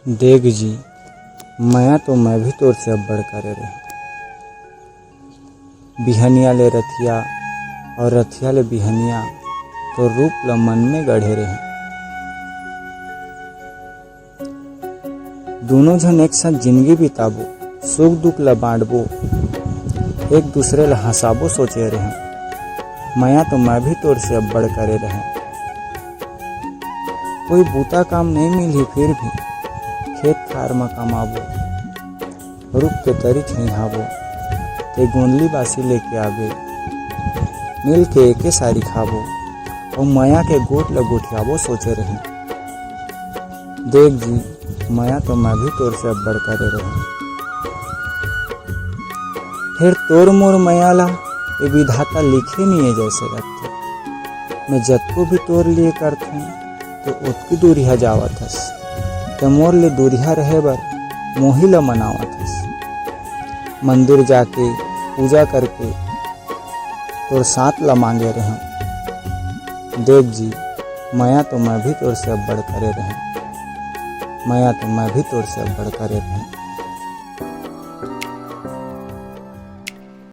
देख जी, मैं तो मैं भी तोर से अब्बड़ करे रहे। बिहनिया ले रथिया और रथिया ले बिहनिया तो रूप ल मन में गढ़े रहे। दोनों जन एक साथ जिंदगी बिताबो, सुख दुख ल बांटबो, एक दूसरे ल हंसाबो सोचे रहे। मैं तो मैं भी तोर से अब्बड़ करे रहे। कोई बूता काम नहीं मिली फिर भी खेत खार में कमाबो, रुक के तरी छिहाबो, ते गोंदली बासी लेके आबे, मिल के एके सारी खाबो और माया के गोट ल गोठियाबो सोचे रही। देख जी, माया तो मैं भी तोर से अब्बड़ करे रही। फिर तोर मोर माया ला ये विधाता लिखे नहीं है जैसे रखते। मैं जतको भी तोर लिए करथूं तो उतकी दूरिया जावत हस, ते मोर ले दूरिया रहे बर मोही ल मनावत हस। मंदिर जाके पूजा करके तोर साथ ला मांगे रहे। देख जी, माया तो मैं भी तोर से अब्बड़ करे रहे। माया तो मैं भी तोर से अब्बड़ करे रहे।